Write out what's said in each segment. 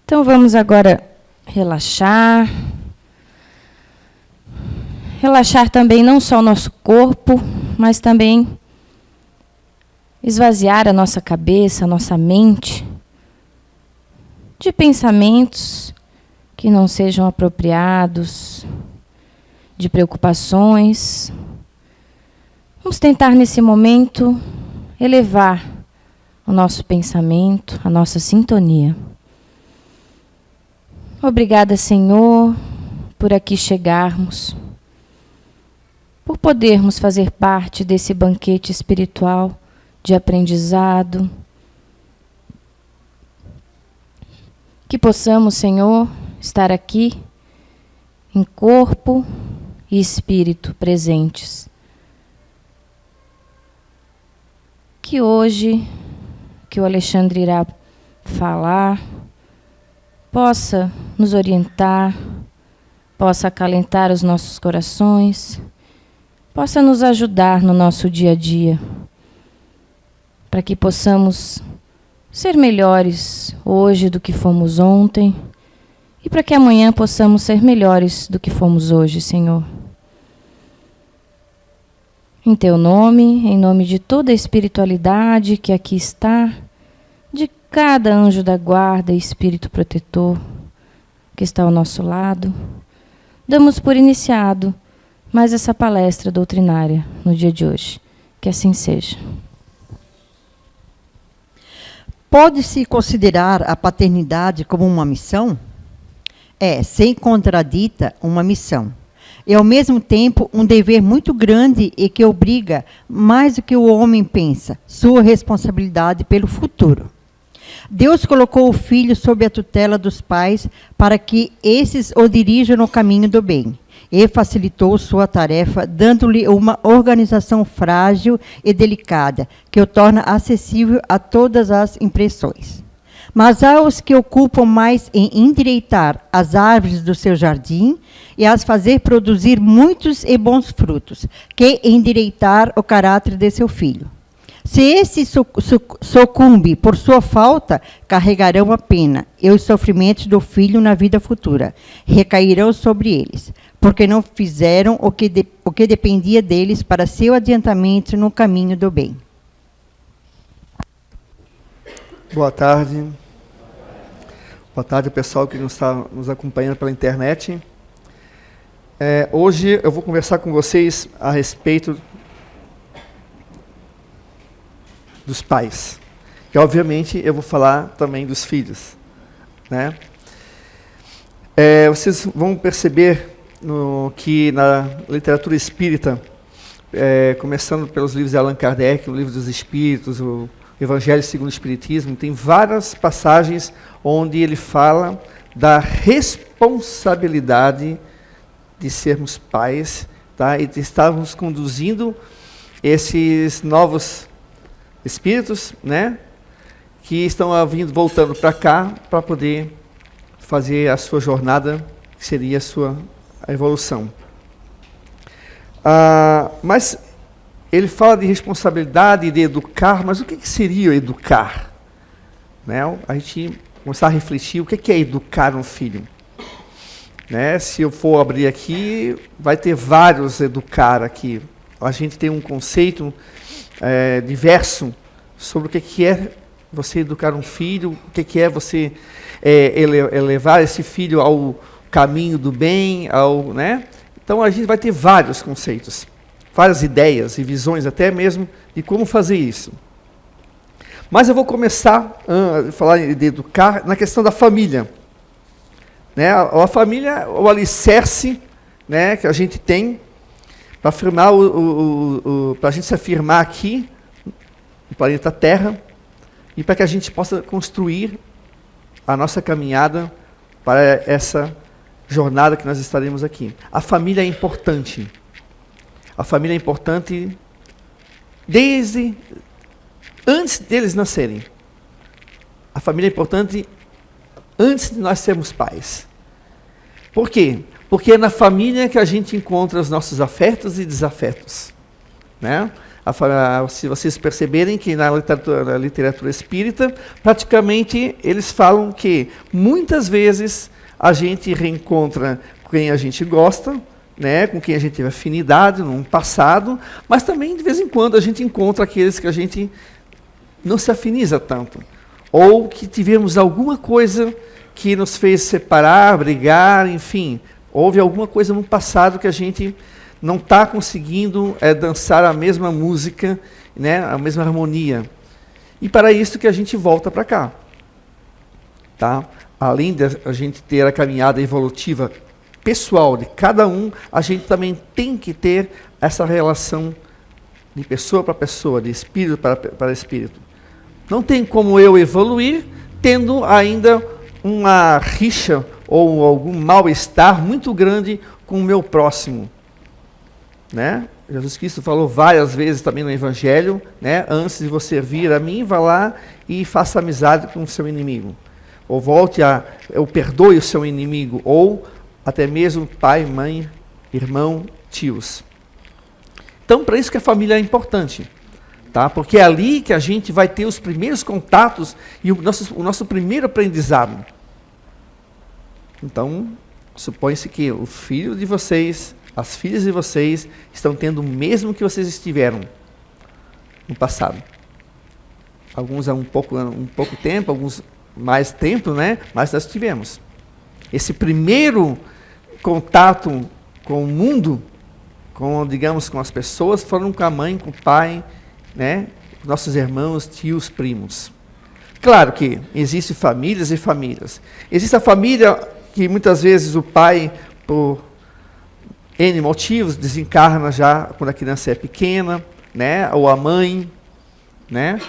Então vamos agora relaxar. Relaxar também não só o nosso corpo, mas também esvaziar a nossa cabeça, a nossa mente de pensamentos que não sejam apropriados, de preocupações. Vamos tentar nesse momento elevar o nosso pensamento, a nossa sintonia. Obrigada, Senhor, por aqui chegarmos, por podermos fazer parte desse banquete espiritual de aprendizado. Que possamos, Senhor, estar aqui em corpo e espírito presentes. Que hoje, que o Alexandre irá falar, possa nos orientar, possa acalentar os nossos corações, possa nos ajudar no nosso dia a dia, para que possamos ser melhores hoje do que fomos ontem e para que amanhã possamos ser melhores do que fomos hoje, Senhor. Em Teu nome, em nome de toda a espiritualidade que aqui está, de cada anjo da guarda e espírito protetor que está ao nosso lado, damos por iniciado mais essa palestra doutrinária no dia de hoje. Que assim seja. Pode-se considerar a paternidade como uma missão? É, sem contradita, uma missão. E, ao mesmo tempo, um dever muito grande e que obriga, mais do que o homem pensa, sua responsabilidade pelo futuro. Deus colocou o filho sob a tutela dos pais para que esses o dirijam no caminho do bem. E facilitou sua tarefa, dando-lhe uma organização frágil e delicada, que o torna acessível a todas as impressões. Mas há os que ocupam mais em endireitar as árvores do seu jardim e as fazer produzir muitos e bons frutos, que endireitar o caráter de seu filho. Se esse sucumbe por sua falta, carregarão a pena e os sofrimentos do filho na vida futura. Recairão sobre eles, porque não fizeram o que dependia deles para seu adiantamento no caminho do bem. Boa tarde. Boa tarde, pessoal que está nos acompanhando pela internet. Hoje eu vou conversar com vocês a respeito dos pais. E, obviamente, eu vou falar também dos filhos, né? Vocês vão perceber que na literatura espírita, começando pelos livros de Allan Kardec, o Livro dos Espíritos, o Evangelho segundo o Espiritismo, tem várias passagens onde ele fala da responsabilidade de sermos pais, tá? E de estarmos conduzindo esses novos espíritos, né, que estão voltando para cá para poder fazer a sua jornada, que seria a evolução. Mas ele fala de responsabilidade e de educar, mas o que seria educar? Né? A gente começar a refletir o que é educar um filho. Né? Se eu for abrir aqui, vai ter vários educar aqui. A gente tem um conceito diverso sobre o que é você educar um filho, o que é você elevar esse filho ao caminho do bem, né? Então a gente vai ter vários conceitos, várias ideias e visões até mesmo de como fazer isso. Mas eu vou começar a falar de educar na questão da família. Né? A família é o alicerce, né, que a gente tem para afirmar para a gente se afirmar aqui no planeta Terra e para que a gente possa construir a nossa caminhada para essa jornada que nós estaremos aqui. A família é importante. A família é importante desde antes deles nascerem. A família é importante antes de nós sermos pais. Por quê? Porque é na família que a gente encontra os nossos afetos e desafetos. Né? Se vocês perceberem que na literatura espírita, praticamente eles falam que muitas vezes a gente reencontra quem a gente gosta, né, com quem a gente teve afinidade no passado, mas também de vez em quando a gente encontra aqueles que a gente não se afiniza tanto, ou que tivemos alguma coisa que nos fez separar, brigar, enfim, houve alguma coisa no passado que a gente não está conseguindo dançar a mesma música, né, a mesma harmonia. E para isso que a gente volta para cá. Tá? Além de a gente ter a caminhada evolutiva pessoal de cada um, a gente também tem que ter essa relação de pessoa para pessoa, de espírito para espírito. Não tem como eu evoluir tendo ainda uma rixa ou algum mal-estar muito grande com o meu próximo. Né? Jesus Cristo falou várias vezes também no Evangelho, né? Antes de você vir a mim, vá lá e faça amizade com o seu inimigo. Ou ou perdoe o seu inimigo, ou até mesmo pai, mãe, irmão, tios. Então, para isso que a família é importante. Tá? Porque é ali que a gente vai ter os primeiros contatos e o nosso primeiro aprendizado. Então, supõe-se que o filho de vocês, as filhas de vocês, estão tendo o mesmo que vocês estiveram no passado. Alguns há um pouco tempo, alguns mais tempo, né? Mas nós tivemos. Esse primeiro contato com o mundo, digamos, com as pessoas, foram com a mãe, com o pai, né? Nossos irmãos, tios, primos. Claro que existem famílias e famílias. Existe a família que muitas vezes o pai, por N motivos, desencarna já quando a criança é pequena, né? Ou a mãe, né?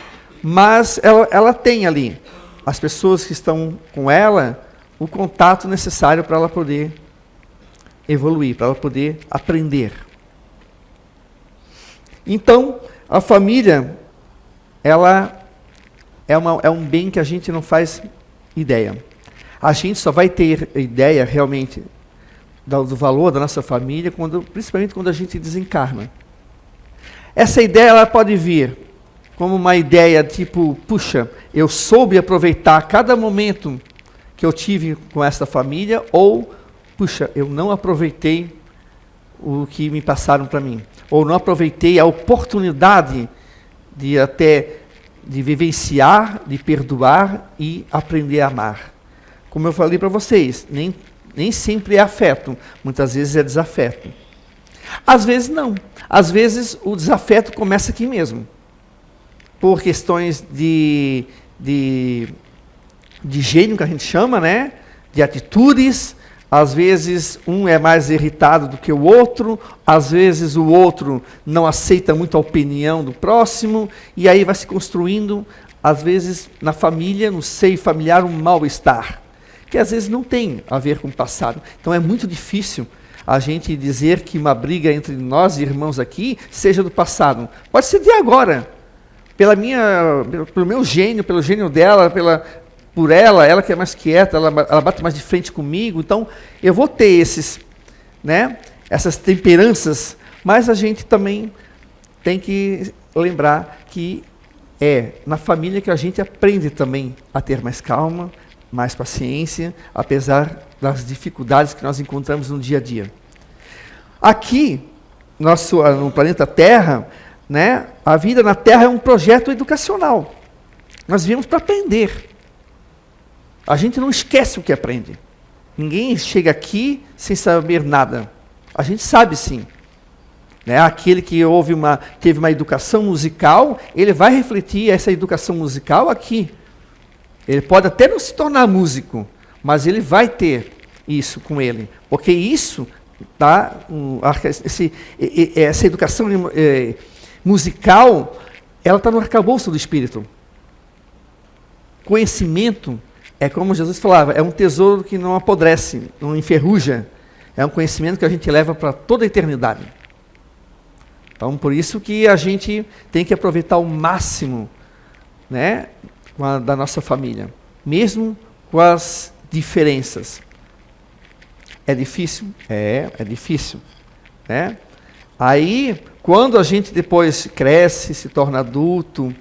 Mas ela tem ali, as pessoas que estão com ela, o contato necessário para ela poder evoluir, para ela poder aprender. Então, a família, ela é um bem que a gente não faz ideia. A gente só vai ter ideia realmente do valor da nossa família, principalmente quando a gente desencarna. Essa ideia ela pode vir como uma ideia tipo, puxa, eu soube aproveitar cada momento que eu tive com essa família, ou, puxa, eu não aproveitei o que me passaram para mim, ou não aproveitei a oportunidade de vivenciar, de perdoar e aprender a amar. Como eu falei para vocês, nem sempre é afeto, muitas vezes é desafeto. Às vezes não, às vezes o desafeto começa aqui mesmo, por questões de gênio, que a gente chama, né? De atitudes. Às vezes um é mais irritado do que o outro, às vezes o outro não aceita muito a opinião do próximo, e aí vai se construindo, às vezes na família, no seio familiar, um mal-estar, que às vezes não tem a ver com o passado. Então é muito difícil a gente dizer que uma briga entre nós, irmãos aqui, seja do passado. Pode ser de agora, pelo meu gênio, pelo gênio dela, por ela que é mais quieta, ela bate mais de frente comigo, então eu vou ter essas temperanças, mas a gente também tem que lembrar que é na família que a gente aprende também a ter mais calma, mais paciência, apesar das dificuldades que nós encontramos no dia a dia. Aqui, no planeta Terra, né, a vida na Terra é um projeto educacional. Nós viemos para aprender. A gente não esquece o que aprende. Ninguém chega aqui sem saber nada. A gente sabe sim. Né? Aquele que teve uma educação musical, ele vai refletir essa educação musical aqui. Ele pode até não se tornar músico, mas ele vai ter isso com ele. Porque isso, essa educação musical, ela está no arcabouço do espírito. Conhecimento é como Jesus falava, é um tesouro que não apodrece, não enferruja. É um conhecimento que a gente leva para toda a eternidade. Então, por isso que a gente tem que aproveitar o máximo, né, da nossa família, mesmo com as diferenças. É difícil? É difícil. Né? Aí, Quando a gente depois cresce, se torna adulto,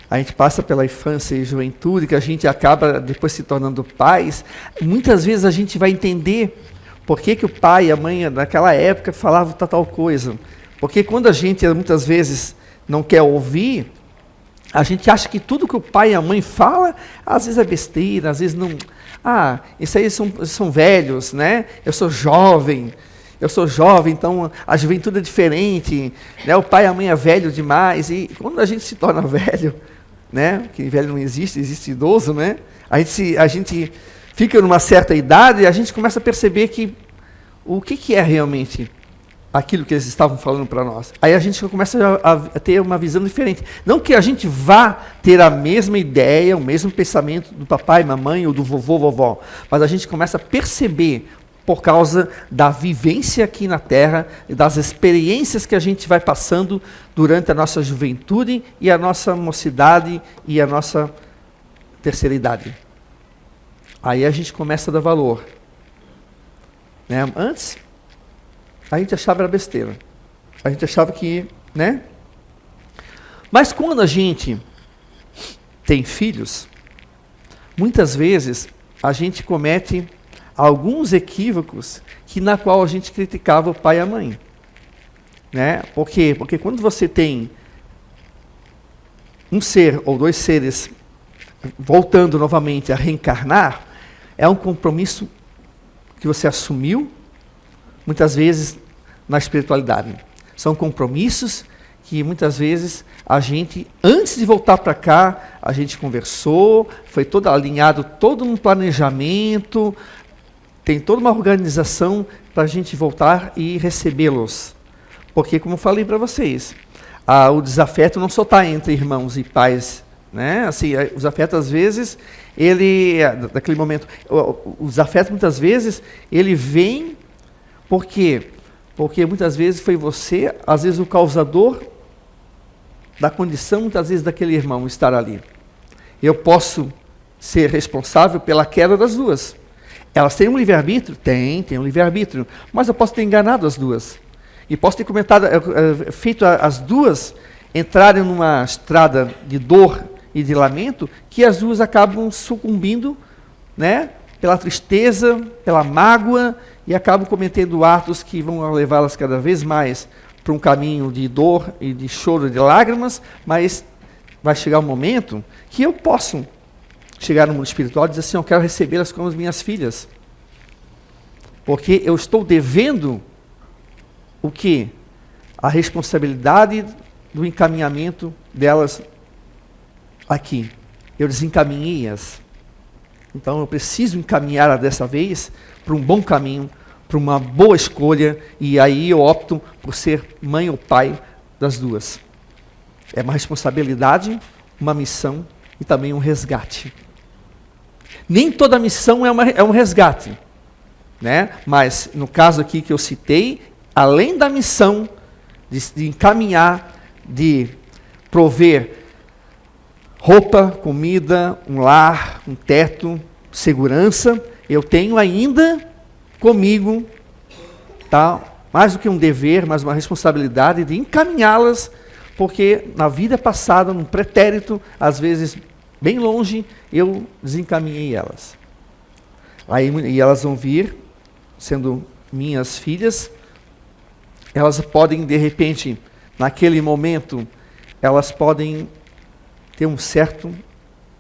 a gente passa pela infância e juventude, que a gente acaba depois se tornando pais, muitas vezes a gente vai entender por que o pai e a mãe naquela época falavam tal coisa. Porque quando a gente muitas vezes não quer ouvir, a gente acha que tudo que o pai e a mãe falam, às vezes é besteira, às vezes não... isso aí são velhos, né? Eu sou jovem, então a juventude é diferente, né? O pai e a mãe é velho demais, e quando a gente se torna velho, né? Que velho não existe, existe idoso, né? A gente fica numa certa idade e a gente começa a perceber que o que é realmente aquilo que eles estavam falando para nós. Aí a gente começa a ter uma visão diferente. Não que a gente vá ter a mesma ideia, o mesmo pensamento do papai, mamãe ou do vovô, vovó, mas a gente começa a perceber, por causa da vivência aqui na Terra, das experiências que a gente vai passando durante a nossa juventude e a nossa mocidade e a nossa terceira idade. Aí a gente começa a dar valor. Né? Antes, a gente achava era besteira. A gente achava que, né? Mas quando a gente tem filhos, muitas vezes a gente comete alguns equívocos na qual a gente criticava o pai e a mãe. Né? Por quê? Porque quando você tem um ser ou dois seres voltando novamente a reencarnar, é um compromisso que você assumiu, muitas vezes, na espiritualidade. São compromissos que muitas vezes a gente, antes de voltar para cá, a gente conversou, foi todo alinhado, todo um planejamento, tem toda uma organização para a gente voltar e recebê-los. Porque, como eu falei para vocês, o desafeto não só está entre irmãos e pais, né? Assim, o desafeto, às vezes, naquele momento, o desafeto, muitas vezes, ele vem, por quê? Porque, muitas vezes, foi você, às vezes, o causador da condição, muitas vezes, daquele irmão estar ali. Eu posso ser responsável pela queda das duas. Elas têm um livre-arbítrio? Tem um livre-arbítrio. Mas eu posso ter enganado as duas. E posso ter feito as duas entrarem numa estrada de dor e de lamento, que as duas acabam sucumbindo, né, pela tristeza, pela mágoa, e acabam cometendo atos que vão levá-las cada vez mais para um caminho de dor e de choro e de lágrimas, mas vai chegar um momento que eu posso chegar no mundo espiritual e dizer assim, eu quero recebê-las como as minhas filhas. Porque eu estou devendo o quê? A responsabilidade do encaminhamento delas aqui. Eu desencaminhei-as. Então eu preciso encaminhá-las dessa vez para um bom caminho, para uma boa escolha, e aí eu opto por ser mãe ou pai das duas. É uma responsabilidade, uma missão e também um resgate. Nem toda missão é um resgate, né? Mas no caso aqui que eu citei, além da missão de encaminhar, de prover roupa, comida, um lar, um teto, segurança, eu tenho ainda comigo, tá? Mais do que um dever, mas uma responsabilidade de encaminhá-las, porque na vida passada, num pretérito, às vezes bem longe, eu desencaminhei elas. E elas vão vir, sendo minhas filhas, elas podem, de repente, naquele momento, elas podem ter um certo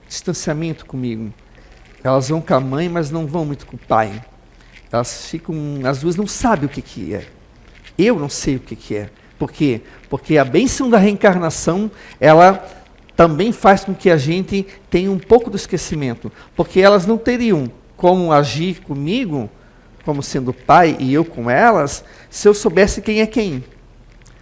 distanciamento comigo. Elas vão com a mãe, mas não vão muito com o pai. Elas ficam, as duas não sabem o que é. Eu não sei o que é. Por quê? Porque a bênção da reencarnação, ela também faz com que a gente tenha um pouco do esquecimento. Porque elas não teriam como agir comigo, como sendo pai e eu com elas, se eu soubesse quem é quem.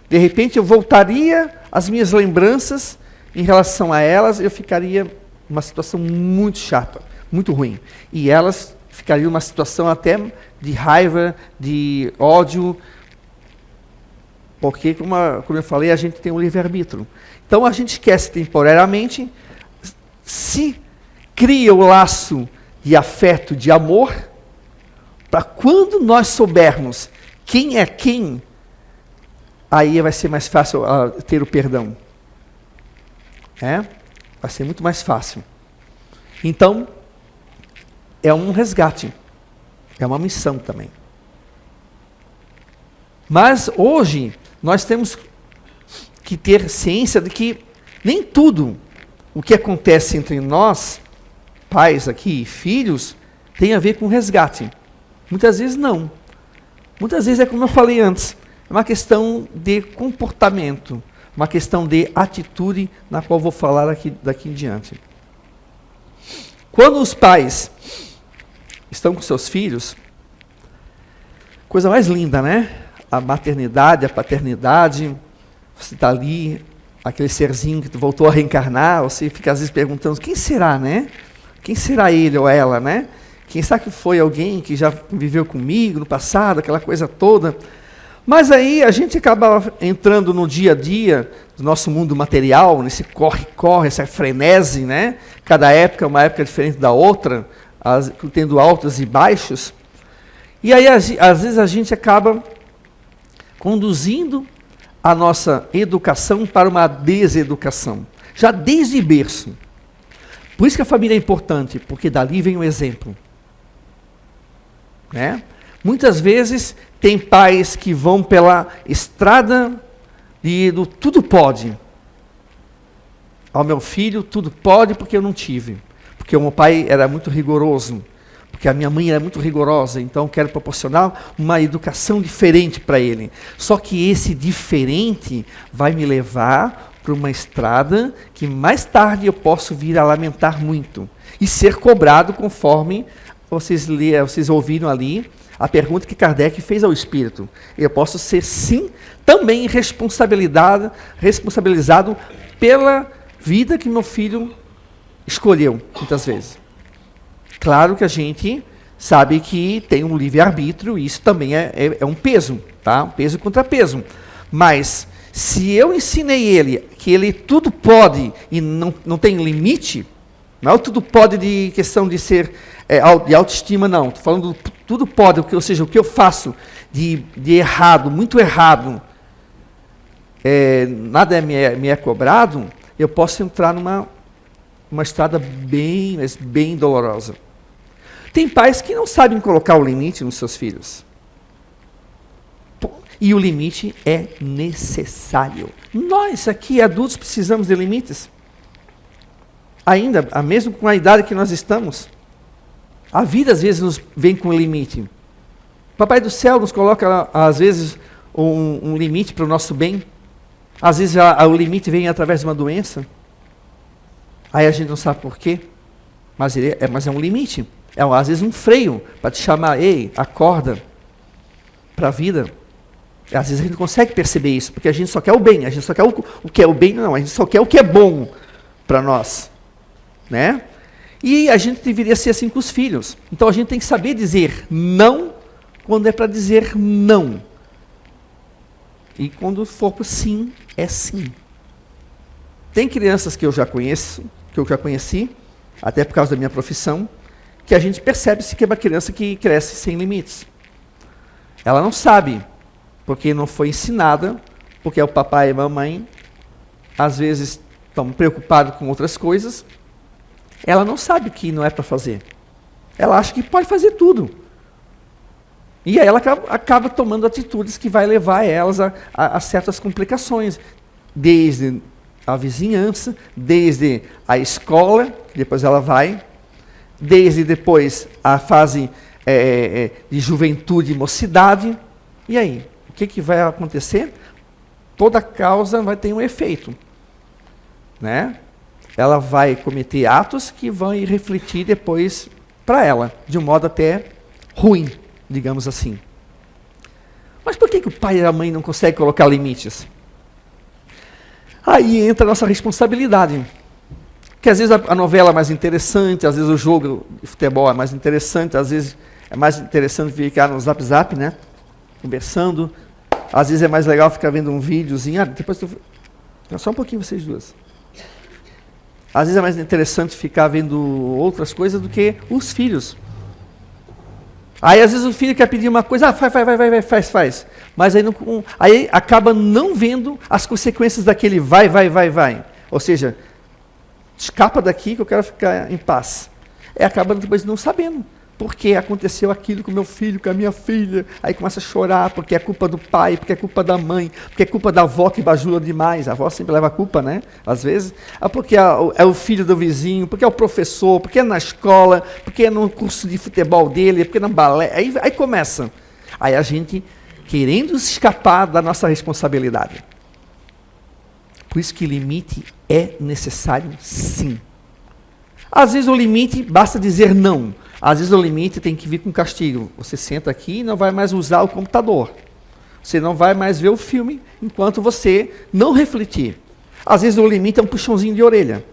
De repente eu voltaria às minhas lembranças em relação a elas, eu ficaria numa situação muito chata, muito ruim. E elas ficariam numa situação até de raiva, de ódio, porque, como eu falei, a gente tem um livre-arbítrio. Então a gente esquece temporariamente, se cria o laço de afeto, de amor, para quando nós soubermos quem é quem, aí vai ser mais fácil ter o perdão. Vai ser muito mais fácil. Então, é um resgate. É uma missão também. Mas hoje, nós temos que ter ciência de que nem tudo o que acontece entre nós, pais aqui e filhos, tem a ver com resgate. Muitas vezes não. Muitas vezes é como eu falei antes, é uma questão de comportamento, uma questão de atitude, na qual vou falar daqui em diante. Quando os pais estão com seus filhos, coisa mais linda, né? A maternidade, a paternidade, você está ali, aquele serzinho que voltou a reencarnar, você fica às vezes perguntando, quem será, né? Quem será ele ou ela, né? Quem sabe que foi alguém que já viveu comigo no passado, aquela coisa toda. Mas aí a gente acaba entrando no dia a dia do nosso mundo material, nesse corre-corre, essa frenese, né? Cada época é uma época diferente da outra, tendo altos e baixos. E aí, às vezes, a gente acaba conduzindo a nossa educação para uma deseducação, já desde berço. Por isso que a família é importante, porque dali vem o exemplo. Né? Muitas vezes tem pais que vão pela estrada do tudo pode. Ao meu filho, tudo pode porque eu não tive. Porque o meu pai era muito rigoroso. Porque a minha mãe era muito rigorosa. Então quero proporcionar uma educação diferente para ele. Só que esse diferente vai me levar para uma estrada que mais tarde eu posso vir a lamentar muito. E ser cobrado conforme vocês ouviram ali a pergunta que Kardec fez ao Espírito. Eu posso ser, sim, também responsabilizado pela vida que meu filho escolheu, muitas vezes. Claro que a gente sabe que tem um livre-arbítrio, e isso também é um peso, tá? Um peso contra peso. Mas, se eu ensinei ele que ele tudo pode e não tem limite, não é tudo pode de questão de ser de autoestima, não. Estou falando tudo pode, ou seja, o que eu faço de errado, muito errado, nada me é cobrado, eu posso entrar numa estrada bem dolorosa. Tem pais que não sabem colocar o limite nos seus filhos. E o limite é necessário. Nós aqui, adultos, precisamos de limites. Ainda, mesmo com a idade que nós estamos, a vida às vezes nos vem com limite. O Papai do Céu nos coloca, às vezes, um limite para o nosso bem. Às vezes o limite vem através de uma doença. Aí a gente não sabe por quê, mas é um limite. Às vezes um freio para te chamar, ei, acorda para a vida. Às vezes a gente não consegue perceber isso, porque a gente só quer o bem, a gente só quer o que é o bem, não, a gente só quer o que é bom para nós. Né? E a gente deveria ser assim com os filhos. Então a gente tem que saber dizer não quando é para dizer não. E quando for para sim, é sim. Tem crianças que eu já conheci, até por causa da minha profissão, que a gente percebe-se que é uma criança que cresce sem limites. Ela não sabe, porque não foi ensinada, porque o papai e a mamãe, às vezes, estão preocupados com outras coisas. Ela não sabe que não é para fazer. Ela acha que pode fazer tudo. E aí ela acaba tomando atitudes que vai levar elas a certas complicações. Desde a vizinhança, desde a escola, que depois ela vai, desde depois a fase de juventude e mocidade. E aí? O que vai acontecer? Toda causa vai ter um efeito. Né? Ela vai cometer atos que vão refletir depois para ela, de um modo até ruim, digamos assim. Mas por que o pai e a mãe não conseguem colocar limites? Aí entra a nossa responsabilidade. Porque às vezes a novela é mais interessante, às vezes o jogo de futebol é mais interessante, às vezes é mais interessante ficar no zap, né? Conversando. Às vezes é mais legal ficar vendo um videozinho. Só um pouquinho vocês duas. Às vezes é mais interessante ficar vendo outras coisas do que os filhos. Aí às vezes o filho quer pedir uma coisa, vai, faz. Mas aí acaba não vendo as consequências daquele vai. Ou seja, escapa daqui que eu quero ficar em paz. Acaba depois não sabendo. Porque aconteceu aquilo com meu filho, com a minha filha. Aí começa a chorar, porque é culpa do pai, porque é culpa da mãe, porque é culpa da avó que bajula demais. A avó sempre leva a culpa, né? Às vezes. Porque é o filho do vizinho, porque é o professor, porque é na escola, porque é no curso de futebol dele, porque é no balé. Aí começa. Aí a gente querendo escapar da nossa responsabilidade. Por isso que limite é necessário, sim. Às vezes o limite basta dizer não. Às vezes o limite tem que vir com castigo. Você senta aqui e não vai mais usar o computador. Você não vai mais ver o filme enquanto você não refletir. Às vezes o limite é um puxãozinho de orelha.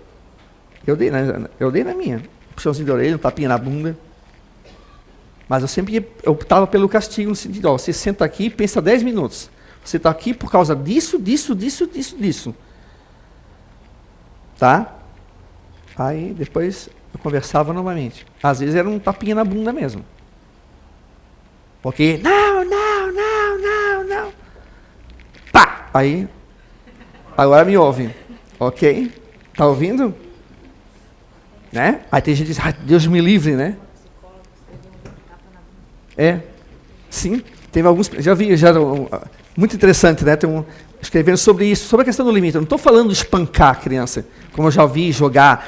Eu dei na minha. Um puxãozinho de orelha, um tapinha na bunda. Mas eu sempre optava pelo castigo no sentido, você senta aqui e pensa 10 minutos. Você está aqui por causa disso. Tá? Aí depois eu conversava novamente. Às vezes era um tapinha na bunda mesmo. Porque, não. Pá! Aí, agora me ouve. Ok? Tá ouvindo? Né? Aí tem gente que diz, Deus me livre, né? Sim. Teve alguns, já vi, muito interessante, né? Escrevendo sobre isso, sobre a questão do limite. Eu não estou falando de espancar a criança, como eu já vi jogar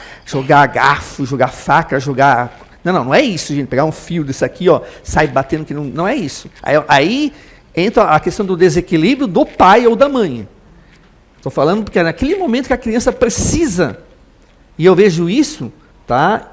garfo, jogar faca, jogar... Não é isso, gente. Pegar um fio desse aqui, sai batendo, que não é isso. Aí entra a questão do desequilíbrio do pai ou da mãe. Estou falando porque é naquele momento que a criança precisa. E eu vejo isso, tá?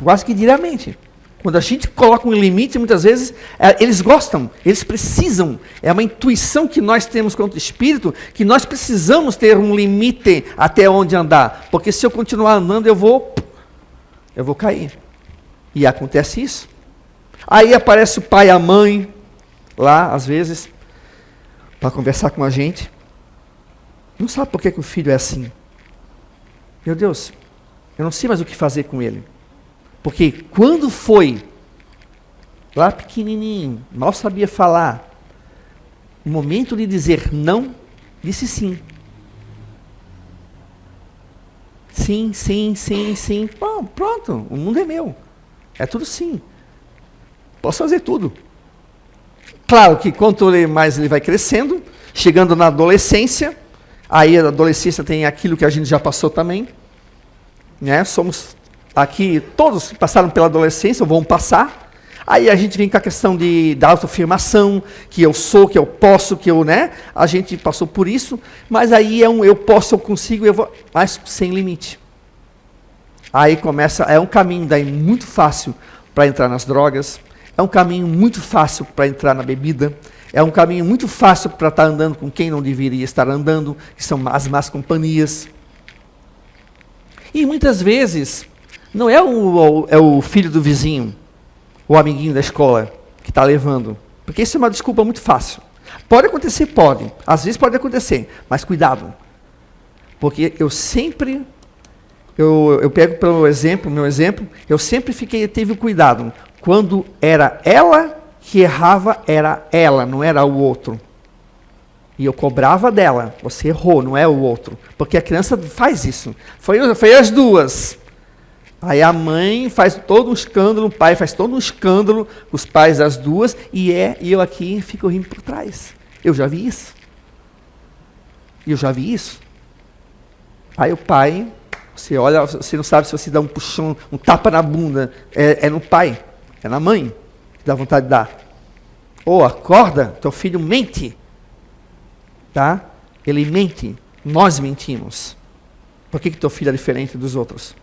Quase que diariamente. Quando a gente coloca um limite, muitas vezes, eles gostam, eles precisam. É uma intuição que nós temos contra o espírito, que nós precisamos ter um limite até onde andar. Porque se eu continuar andando, eu vou cair. E acontece isso. Aí aparece o pai e a mãe, lá, às vezes, para conversar com a gente. Não sabe por que o filho é assim. Meu Deus, eu não sei mais o que fazer com ele. Porque quando foi, lá pequenininho, mal sabia falar, o momento de dizer não, disse sim. Sim. Bom, pronto, o mundo é meu. É tudo sim. Posso fazer tudo. Claro que quanto mais ele vai crescendo, chegando na adolescência, aí a adolescência tem aquilo que a gente já passou também, né? Somos... Aqui, todos que passaram pela adolescência, ou vão passar. Aí a gente vem com a questão da autoafirmação, que eu sou, que eu posso, que eu, né? A gente passou por isso, mas aí é um eu posso, eu consigo, eu vou, mas sem limite. Aí começa, é um caminho daí muito fácil para entrar nas drogas, é um caminho muito fácil para entrar na bebida, é um caminho muito fácil para estar andando com quem não deveria estar andando, que são as más companhias. E muitas vezes... Não é o filho do vizinho, o amiguinho da escola que está levando. Porque isso é uma desculpa muito fácil. Pode acontecer, pode. Às vezes pode acontecer, mas cuidado. Porque eu pego pelo meu exemplo, eu sempre tive o cuidado. Quando era ela que errava, era ela, não era o outro. E eu cobrava dela, você errou, não é o outro. Porque a criança faz isso. Foi as duas. Aí a mãe faz todo um escândalo, o pai faz todo um escândalo, os pais das duas, e eu aqui fico rindo por trás. Eu já vi isso. Aí o pai, você olha, você não sabe se você dá um puxão, um tapa na bunda, é no pai, é na mãe, que dá vontade de dar. Acorda, teu filho mente. Tá? Ele mente, nós mentimos. Por que teu filho é diferente dos outros?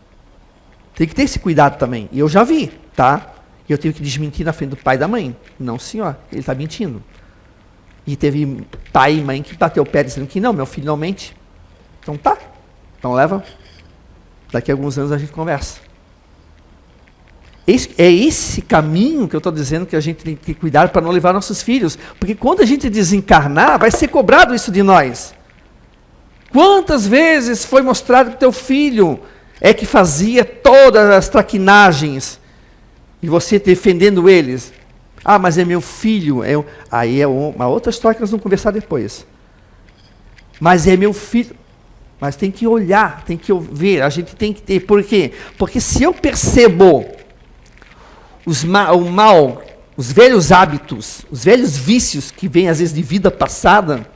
Tem que ter esse cuidado também. E eu já vi, tá? E eu tive que desmentir na frente do pai e da mãe. Não, senhor, ele está mentindo. E teve pai e mãe que bateu o pé dizendo que não, meu filho não mente. Então tá. Então leva. Daqui a alguns anos a gente conversa. É esse caminho que eu estou dizendo que a gente tem que cuidar para não levar nossos filhos. Porque quando a gente desencarnar, vai ser cobrado isso de nós. Quantas vezes foi mostrado que teu filho é que fazia todas as traquinagens, e você defendendo eles? Ah, mas é meu filho. Aí é uma outra história que nós vamos conversar depois. Mas é meu filho. Mas tem que olhar, tem que ver, a gente tem que ter. Por quê? Porque se eu percebo o mal, os velhos hábitos, os velhos vícios que vêm às vezes de vida passada,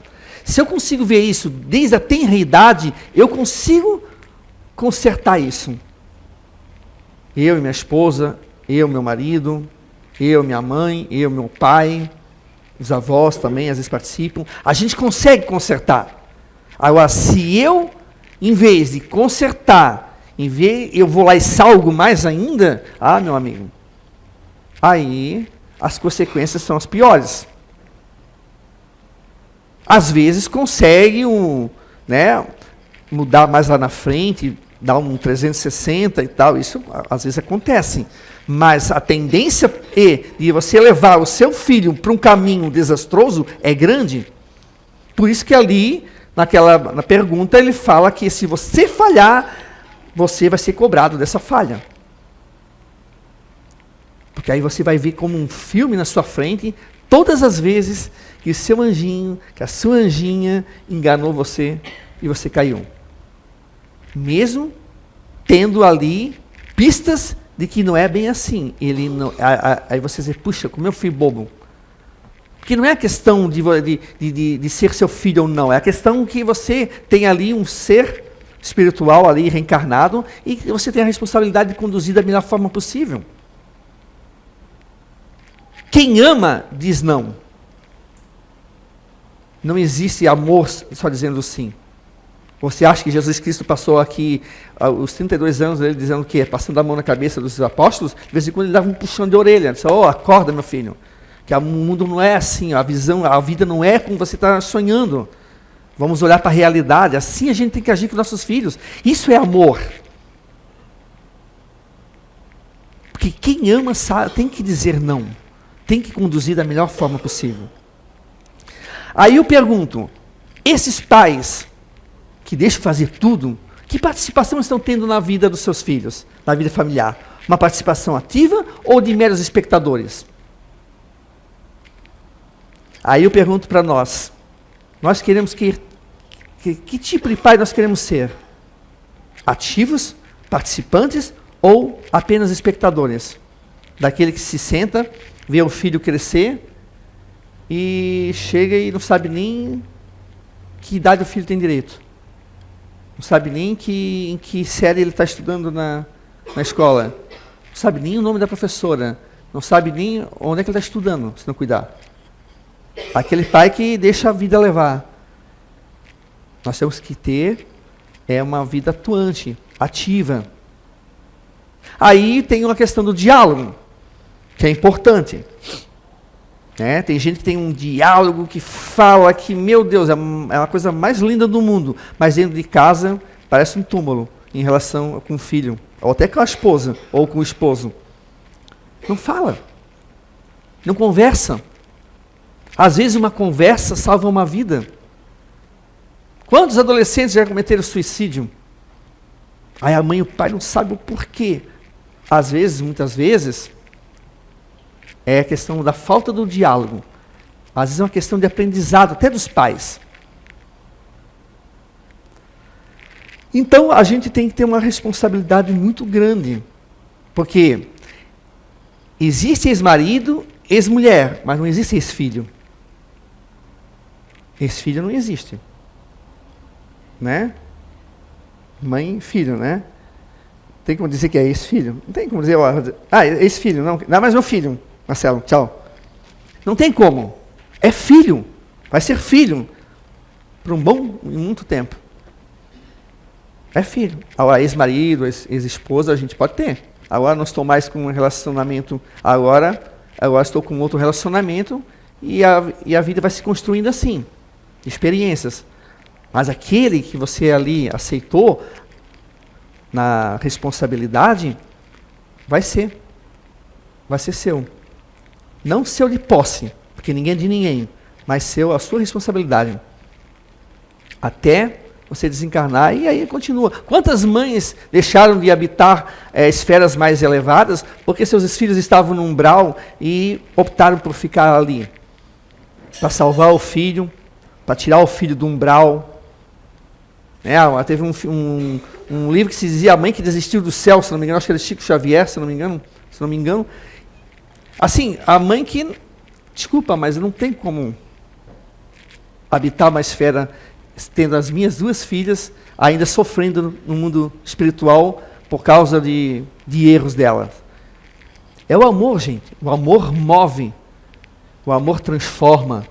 se eu consigo ver isso desde a tenra idade, eu consigo consertar isso. Eu e minha esposa, eu e meu marido, eu, minha mãe, eu, meu pai, os avós também às vezes participam. A gente consegue consertar. Agora, se eu, em vez de consertar, eu vou lá e salgo mais ainda, meu amigo, aí as consequências são as piores. Às vezes consegue mudar mais lá na frente, dar um 360 e tal, isso às vezes acontece. Mas a tendência de você levar o seu filho para um caminho desastroso é grande. Por isso que ali, na pergunta, ele fala que se você falhar, você vai ser cobrado dessa falha. Porque aí você vai ver como um filme na sua frente, todas as vezes que o seu anjinho, que a sua anjinha enganou você e você caiu. Mesmo tendo ali pistas de que não é bem assim. Aí você diz, puxa, como eu fui bobo. Porque não é a questão de ser seu filho ou não, é a questão que você tem ali um ser espiritual ali reencarnado e que você tem a responsabilidade de conduzir da melhor forma possível. Quem ama diz não. Não existe amor só dizendo sim. Você acha que Jesus Cristo passou aqui os 32 anos dele dizendo o quê? Passando a mão na cabeça dos apóstolos? De vez em quando ele dava um puxão de orelha. Disse, acorda, meu filho. Que o mundo não é assim, a vida não é como você está sonhando. Vamos olhar para a realidade. Assim a gente tem que agir com nossos filhos. Isso é amor. Porque quem ama sabe, tem que dizer não. Tem que conduzir da melhor forma possível. Aí eu pergunto, esses pais que deixam fazer tudo, que participação estão tendo na vida dos seus filhos, na vida familiar? Uma participação ativa ou de meros espectadores? Aí eu pergunto para nós queremos que tipo de pai nós queremos ser? Ativos, participantes ou apenas espectadores? Daquele que se senta, vê o filho crescer e chega e não sabe nem que idade o filho tem direito. Não sabe nem em que série ele está estudando na escola. Não sabe nem o nome da professora. Não sabe nem onde é que ele está estudando, se não cuidar. Aquele pai que deixa a vida levar. Nós temos que ter uma vida atuante, ativa. Aí tem uma questão do diálogo, que é importante. Tem gente que tem um diálogo que fala que, meu Deus, é uma coisa mais linda do mundo, mas dentro de casa parece um túmulo em relação com o filho, ou até com a esposa, ou com o esposo. Não fala, não conversa. Às vezes uma conversa salva uma vida. Quantos adolescentes já cometeram suicídio? Aí a mãe e o pai não sabem o porquê. Às vezes, muitas vezes, é a questão da falta do diálogo. Às vezes é uma questão de aprendizado, até dos pais. Então, a gente tem que ter uma responsabilidade muito grande. Porque existe ex-marido, ex-mulher, mas não existe ex-filho. Ex-filho não existe. Né? Mãe e filho, né? Tem como dizer que é ex-filho? Não tem como dizer, ex-filho, não. Não, mas meu filho. Marcelo, tchau. Não tem como. É filho. Vai ser filho. Por muito tempo. É filho. Agora, ex-marido, ex-esposa, a gente pode ter. Agora não estou mais com um relacionamento. Agora estou com outro relacionamento e a vida vai se construindo assim. Experiências. Mas aquele que você ali aceitou na responsabilidade, vai ser seu. Não seu de posse, porque ninguém é de ninguém, mas a sua responsabilidade. Até você desencarnar e aí continua. Quantas mães deixaram de habitar esferas mais elevadas porque seus filhos estavam no umbral e optaram por ficar ali? Para salvar o filho, para tirar o filho do umbral. Teve um livro que se dizia A Mãe que Desistiu do Céu, se não me engano, acho que era Chico Xavier, se não me engano. Assim, a mãe que, desculpa, mas não tem como habitar uma esfera tendo as minhas duas filhas ainda sofrendo no mundo espiritual por causa de erros dela. É o amor, gente. O amor move. O amor transforma.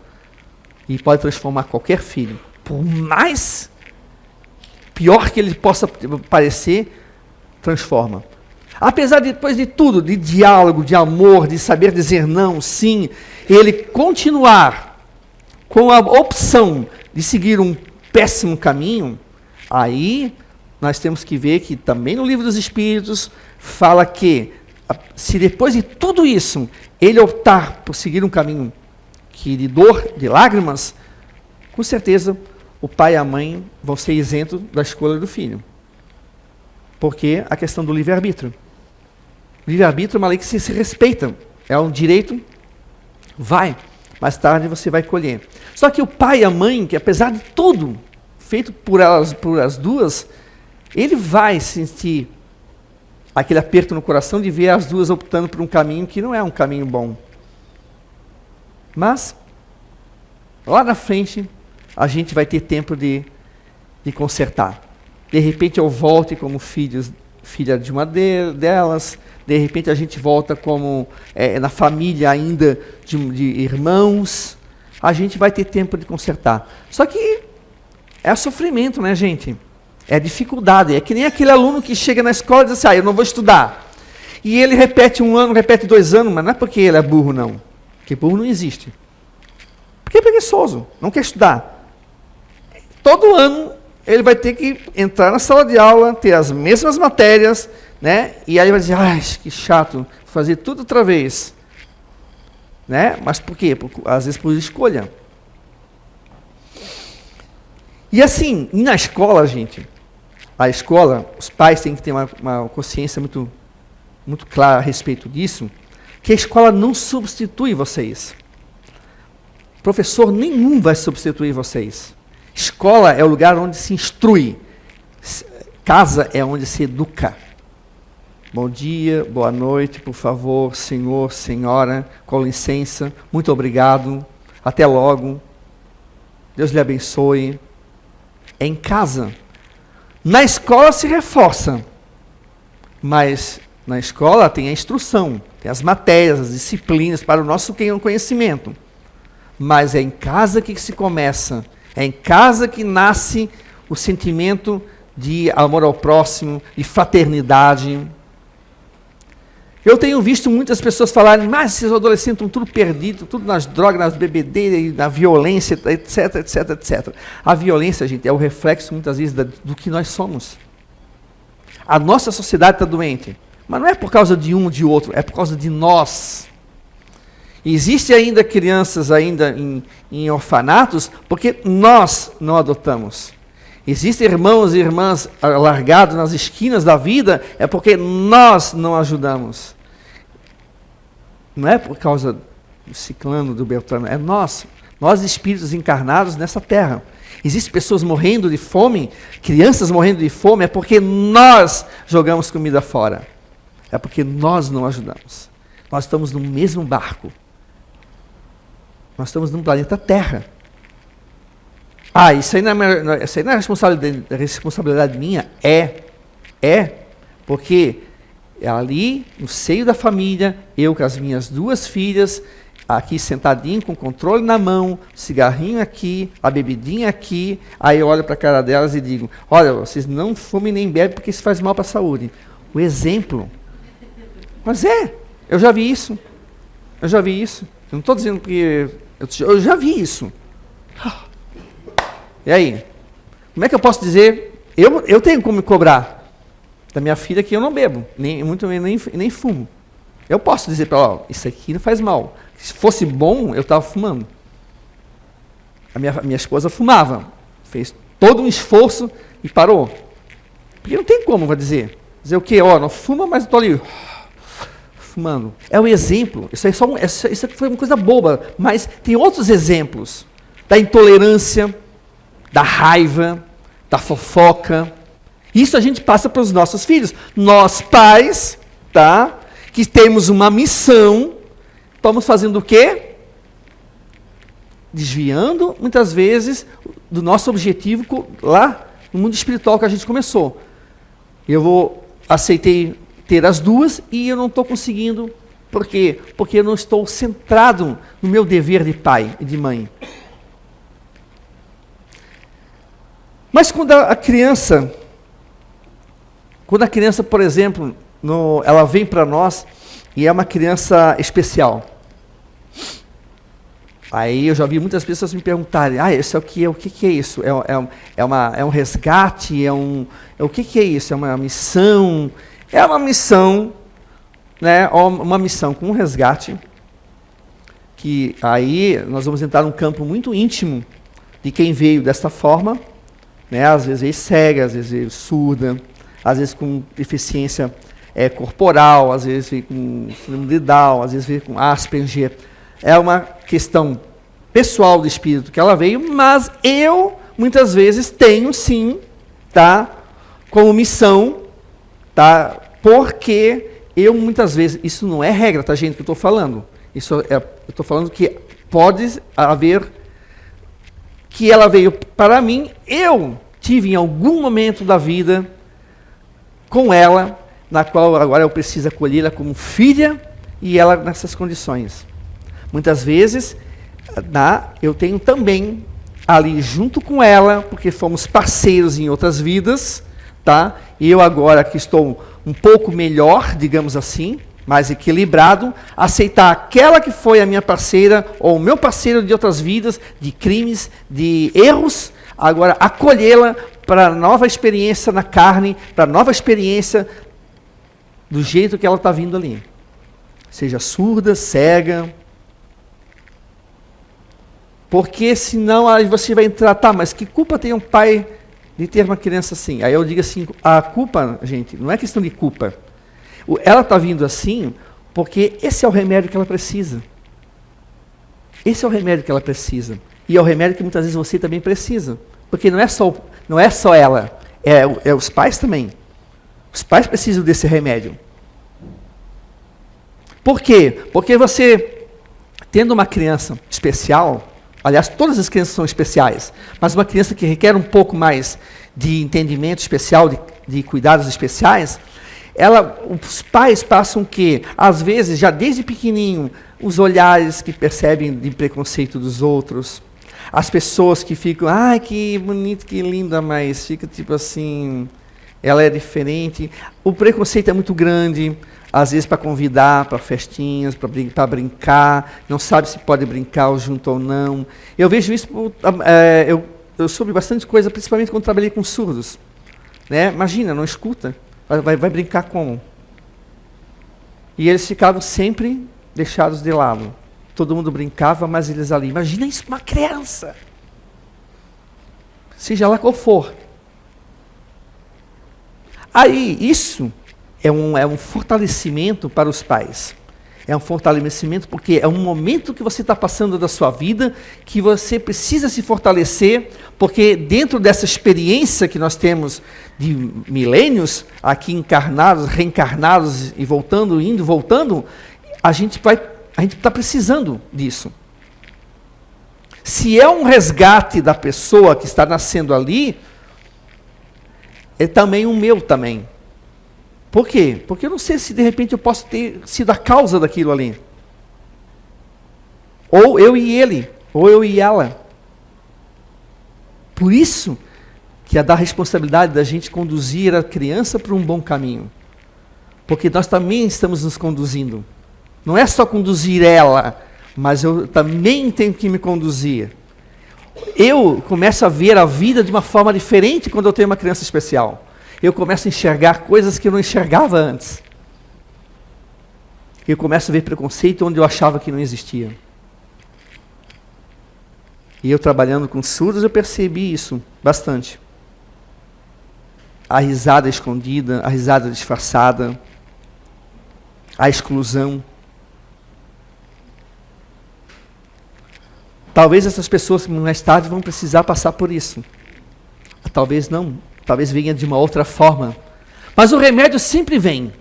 E pode transformar qualquer filho. Por mais pior que ele possa parecer, transforma. Apesar de, depois de tudo, de diálogo, de amor, de saber dizer não, sim, ele continuar com a opção de seguir um péssimo caminho, aí nós temos que ver que também no Livro dos Espíritos fala que se depois de tudo isso ele optar por seguir um caminho de dor, de lágrimas, com certeza o pai e a mãe vão ser isentos da escolha do filho. Porque a questão do livre-arbítrio. O livre-arbítrio é uma lei que se respeita. É um direito, vai. Mais tarde você vai colher. Só que o pai e a mãe, que apesar de tudo feito por as duas, ele vai sentir aquele aperto no coração de ver as duas optando por um caminho que não é um caminho bom. Mas, lá na frente, a gente vai ter tempo de consertar. De repente eu volte como filha de uma delas, de repente a gente volta como na família ainda de irmãos, a gente vai ter tempo de consertar. Só que é sofrimento, né, gente? É dificuldade, é que nem aquele aluno que chega na escola e diz assim, eu não vou estudar. E ele repete 1 ano, repete 2 anos, mas não é porque ele é burro, não. Porque burro não existe. Porque é preguiçoso, não quer estudar. Todo ano ele vai ter que entrar na sala de aula, ter as mesmas matérias, né? E aí vai dizer, ai, que chato, fazer tudo outra vez. Né? Mas por quê? Às vezes por escolha. E assim, na escola, gente, a escola, os pais têm que ter uma consciência muito, muito clara a respeito disso, que a escola não substitui vocês. Professor nenhum vai substituir vocês. Escola é o lugar onde se instrui. Casa é onde se educa. Bom dia, boa noite, por favor, senhor, senhora, com licença, muito obrigado, até logo, Deus lhe abençoe. É em casa. Na escola se reforça, mas na escola tem a instrução, tem as matérias, as disciplinas para o nosso conhecimento. Mas é em casa que se começa, é em casa que nasce o sentimento de amor ao próximo, de fraternidade. Eu tenho visto muitas pessoas falarem, mas esses adolescentes estão tudo perdidos, tudo nas drogas, nas bebedeiras, na violência, etc, etc, etc. A violência, gente, é o reflexo, muitas vezes, do que nós somos. A nossa sociedade está doente, mas não é por causa de um ou de outro, é por causa de nós. Existem ainda crianças ainda em orfanatos, porque nós não adotamos. Existem irmãos e irmãs largados nas esquinas da vida, é porque nós não ajudamos. Não é por causa do ciclano, do beltrano, é nós espíritos encarnados nessa terra. Existem pessoas morrendo de fome, crianças morrendo de fome, é porque nós jogamos comida fora. É porque nós não ajudamos. Nós estamos no mesmo barco. Nós estamos no planeta Terra. Isso aí não é responsabilidade minha? É, porque é ali, no seio da família, eu com as minhas 2 filhas, aqui sentadinho, com o controle na mão, cigarrinho aqui, a bebidinha aqui, aí eu olho para a cara delas e digo, olha, vocês não fumem nem bebem porque isso faz mal para a saúde. O exemplo. Mas eu já vi isso. Eu não estou dizendo que... Eu já vi isso. E aí? Como é que eu posso dizer? Eu tenho como me cobrar da minha filha que eu não bebo, nem fumo. Eu posso dizer para ela, isso aqui não faz mal. Se fosse bom, eu estava fumando. A minha esposa fumava. Fez todo um esforço e parou. Porque não tem como, vai dizer. Dizer o quê? Ó, não fuma, mas eu estou ali fumando. É um exemplo. Isso aqui foi uma coisa boba, mas tem outros exemplos. Da intolerância, da raiva, da fofoca. Isso a gente passa para os nossos filhos. Nós, pais, tá? Que temos uma missão, estamos fazendo o quê? Desviando, muitas vezes, do nosso objetivo lá no mundo espiritual que a gente começou. Aceitei ter as duas e eu não estou conseguindo. Por quê? Porque eu não estou centrado no meu dever de pai e de mãe. Mas quando a criança, por exemplo, ela vem para nós e é uma criança especial. Aí eu já vi muitas pessoas me perguntarem, isso aqui o que é isso? É um resgate? O que é isso? É uma missão? É uma missão, né? Uma missão com um resgate, que aí nós vamos entrar num campo muito íntimo de quem veio desta forma, né? Às vezes veio cega, às vezes veio surda, às vezes com deficiência corporal, às vezes veio com síndrome de Down, às vezes veio com Asperger. É uma questão pessoal do espírito que ela veio, mas eu, muitas vezes, tenho sim, tá, como missão, tá, porque eu, muitas vezes, isso não é regra, tá, gente, que eu estou falando. Eu estou falando que pode haver, que ela veio para mim, eu tive em algum momento da vida com ela, na qual agora eu preciso acolhê-la como filha, e ela nessas condições. Muitas vezes, eu tenho também ali junto com ela, porque fomos parceiros em outras vidas, tá? E eu agora que estou um pouco melhor, digamos assim, mais equilibrado, aceitar aquela que foi a minha parceira, ou o meu parceiro de outras vidas, de crimes, de erros, agora acolhê-la para nova experiência na carne, para nova experiência do jeito que ela está vindo ali. Seja surda, cega. Porque senão aí você vai entrar, tá, mas que culpa tem um pai de ter uma criança assim? Aí eu digo assim, a culpa, gente, não é questão de culpa. Ela está vindo assim porque esse é o remédio que ela precisa. Esse é o remédio que ela precisa. E é o remédio que muitas vezes você também precisa. Porque não é só ela, é os pais também. Os pais precisam desse remédio. Por quê? Porque você, tendo uma criança especial, aliás, todas as crianças são especiais, mas uma criança que requer um pouco mais de entendimento especial, de cuidados especiais, os pais passam o quê? Às vezes, já desde pequenininho, os olhares que percebem de preconceito dos outros, as pessoas que ficam, ai, que bonito, que linda, mas fica tipo assim, ela é diferente. O preconceito é muito grande, às vezes para convidar para festinhas, para brincar, não sabe se pode brincar junto ou não. Eu vejo isso, eu soube bastante coisa, principalmente quando trabalhei com surdos. Né? Imagina, não escuta, vai brincar como? E eles ficavam sempre deixados de lado. Todo mundo brincava, mas eles ali, imagina isso, uma criança. Seja lá qual for. Aí, isso é um fortalecimento para os pais. É um fortalecimento porque é um momento que você está passando da sua vida que você precisa se fortalecer, porque dentro dessa experiência que nós temos de milênios, aqui encarnados, reencarnados e voltando, indo, voltando, a gente está precisando disso. Se é um resgate da pessoa que está nascendo ali, é também o meu também. Por quê? Porque eu não sei se de repente eu posso ter sido a causa daquilo ali. Ou eu e ele, ou eu e ela. Por isso que é da responsabilidade da gente conduzir a criança para um bom caminho. Porque nós também estamos nos conduzindo. Não é só conduzir ela, mas eu também tenho que me conduzir. Eu começo a ver a vida de uma forma diferente quando eu tenho uma criança especial. Eu começo a enxergar coisas que eu não enxergava antes. Eu começo a ver preconceito onde eu achava que não existia. E eu trabalhando com surdos, eu percebi isso bastante. A risada escondida, a risada disfarçada, a exclusão. Talvez essas pessoas mais tarde vão precisar passar por isso. Talvez não, talvez venha de uma outra forma. Mas o remédio sempre vem.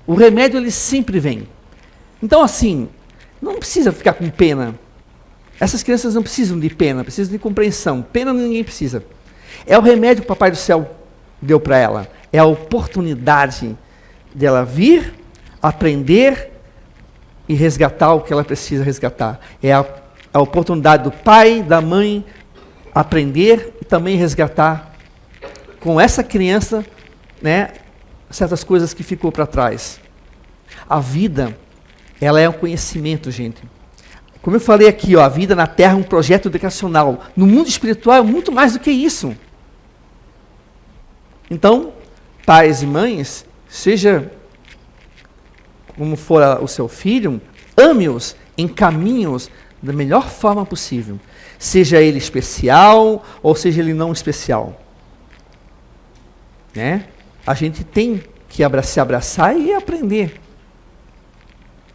O remédio, ele sempre vem. Então, assim, não precisa ficar com pena. Essas crianças não precisam de pena, precisam de compreensão. Pena ninguém precisa. É o remédio que o Papai do Céu deu para ela. É a oportunidade dela vir, aprender e resgatar o que ela precisa resgatar. É a oportunidade do pai, da mãe, aprender e também resgatar com essa criança, né, certas coisas que ficou para trás. A vida, ela é um conhecimento, gente. Como eu falei aqui, ó, a vida na Terra é um projeto educacional. No mundo espiritual é muito mais do que isso. Então, pais e mães, seja como for o seu filho, ame-os, encaminhe-os da melhor forma possível. Seja ele especial ou seja ele não especial. Né? A gente tem que se abraçar e aprender.